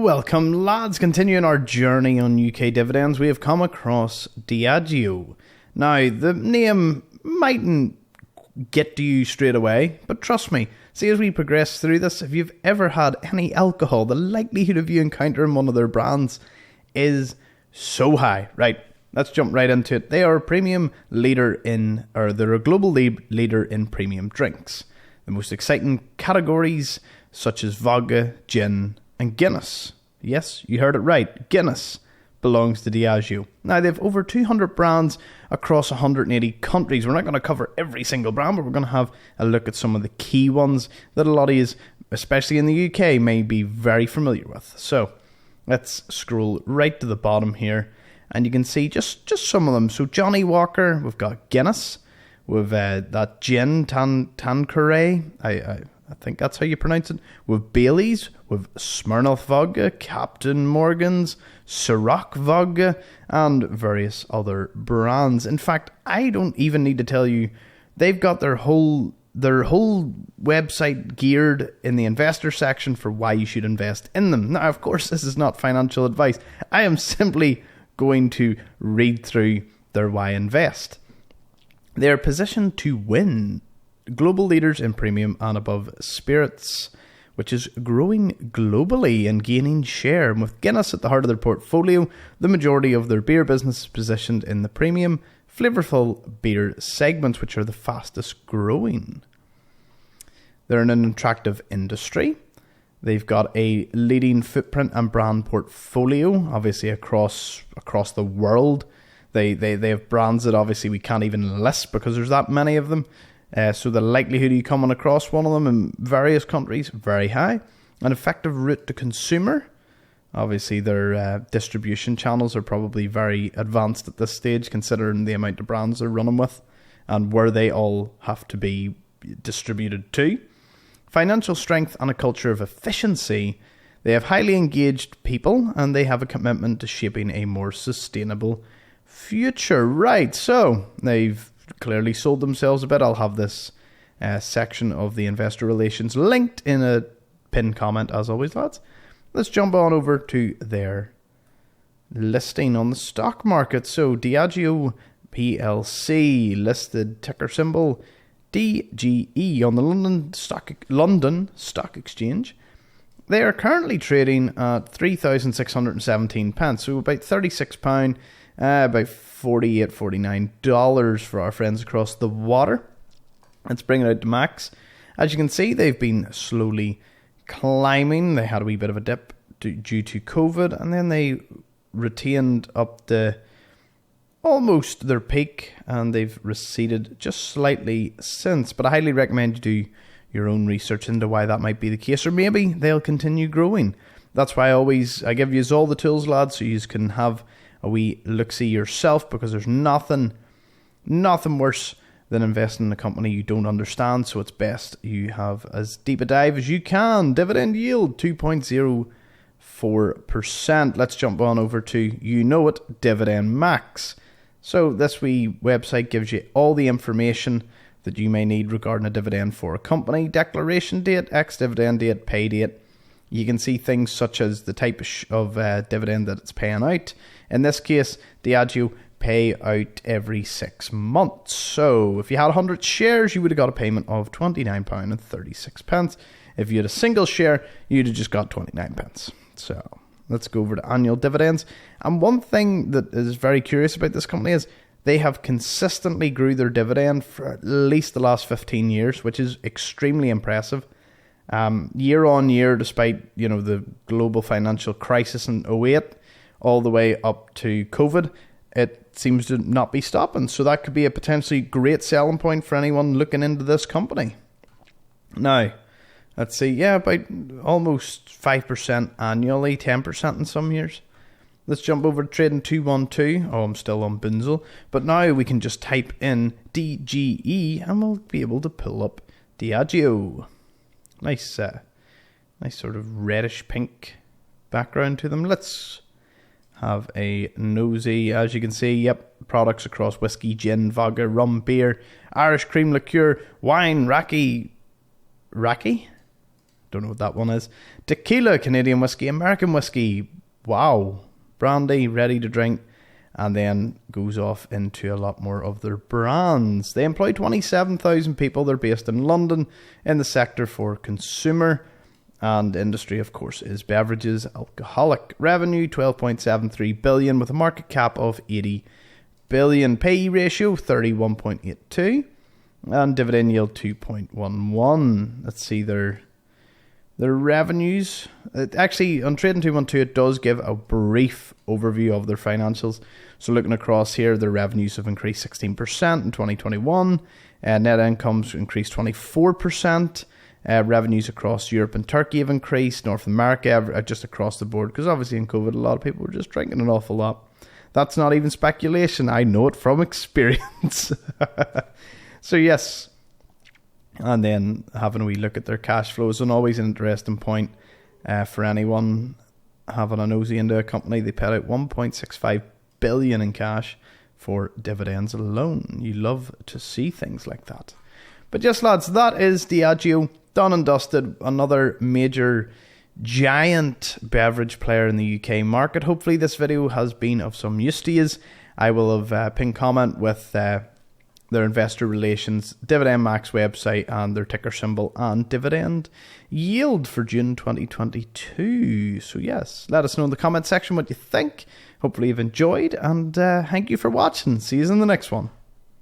Welcome lads, continuing our journey on UK dividends, we have come across Diageo. Now, the name mightn't get to you straight away, but trust me, see as we progress through this, if you've ever had any alcohol, the likelihood of you encountering one of their brands is so high. Right, let's jump right into it. They are a premium leader they're a global leader in premium drinks. The most exciting categories such as vodka, gin, and Guinness. Yes, you heard it right. Guinness belongs to Diageo. Now, they have over 200 brands across 180 countries. We're not going to cover every single brand, but we're going to have a look at some of the key ones that a lot of you, especially in the UK, may be very familiar with. So, let's scroll right to the bottom here, and you can see just some of them. So, Johnny Walker, we've got Guinness, we've that gin, Tanqueray, I think that's how you pronounce it. With Bailey's, with Smirnoff Vodka, Captain Morgan's, Ciroc Vodka, and various other brands. In fact, I don't even need to tell you, they've got their whole website geared in the investor section for why you should invest in them. Now, of course, this is not financial advice. I am simply going to read through their why invest. They are positioned to win. Global leaders in premium and above spirits, which is growing globally and gaining share. And with Guinness at the heart of their portfolio, the majority of their beer business is positioned in the premium, flavourful beer segments, which are the fastest growing. They're in an attractive industry. They've got a leading footprint and brand portfolio, obviously across the world. They have brands that obviously we can't even list because there's that many of them. So the likelihood of you coming across one of them in various countries, very high. An effective route to consumer. Obviously, their distribution channels are probably very advanced at this stage, considering the amount of brands they're running with and where they all have to be distributed to. Financial strength and a culture of efficiency. They have highly engaged people and they have a commitment to shaping a more sustainable future. Right, so they've clearly sold themselves a bit. I'll have this section of the investor relations linked in a pinned comment as always, lads. Let's jump on over to their listing on the stock market. So Diageo PLC, listed ticker symbol DGE on the London Stock Exchange. They are currently trading at 3,617 pence, so about £36, about $48, $49 for our friends across the water. Let's bring it out to max. As you can see, they've been slowly climbing. They had a wee bit of a dip due to COVID, and then they retained up to almost their peak, and they've receded just slightly since. But I highly recommend you do your own research into why that might be the case, or maybe they'll continue growing. That's why I give you all the tools, lads, so you can have a wee look-see yourself, because there's nothing worse than investing in a company you don't understand, so it's best you have as deep a dive as you can. Dividend yield 2.04%. Let's jump on over to Dividend Max. So this wee website gives you all the information that you may need regarding a dividend for a company: declaration date, ex-dividend date, pay date. You can see things such as the type of dividend that it's paying out. In this case, Diageo pay out every 6 months. So if you had 100 shares, you would have got a payment of £29.36. If you had a single share, you'd have just got 29 pence. So let's go over to annual dividends. And one thing that is very curious about this company is they have consistently grew their dividend for at least the last 15 years, which is extremely impressive. Year on year, despite the global financial crisis in 2008, all the way up to COVID, it seems to not be stopping. So that could be a potentially great selling point for anyone looking into this company. Now, let's see, about almost 5% annually, 10% in some years. Let's jump over to Trading 212. Oh, I'm still on Bunzel. But now we can just type in DGE and we'll be able to pull up Diageo. Nice sort of reddish pink background to them. Let's have a nosy. As you can see, products across whiskey, gin, vodka, rum, beer, Irish cream liqueur, wine, raki. Don't know what that one is. Tequila, Canadian whiskey, American whiskey. Wow. Brandy, ready to drink. And then goes off into a lot more of their brands. They employ 27,000 people. They're based in London in the sector for consumer. And industry, of course, is beverages, alcoholic. Revenue, 12.73 billion with a market cap of 80 billion. PE ratio, 31.82. And dividend yield, 2.11. Let's see their revenues. Actually, on Trading 212, it does give a brief overview of their financials. So looking across here, their revenues have increased 16% in 2021. Net incomes increased 24%. Revenues across Europe and Turkey have increased. North America, just across the board. Because obviously in COVID, a lot of people were just drinking an awful lot. That's not even speculation. I know it from experience. So yes. And then having a wee look at their cash flows, and always an interesting point for anyone having a nosy into a company. They paid out 1.65 billion in cash for dividends alone. You love to see things like that. But yes, lads, that is Diageo, done and dusted. Another major giant beverage player in the UK market. Hopefully this video has been of some use to you. I will have pinned comment with their investor relations, Dividend Max website, and their ticker symbol and dividend yield for June 2022. So yes, let us know in the comment section what you think. Hopefully you've enjoyed, and thank you for watching. See you in the next one.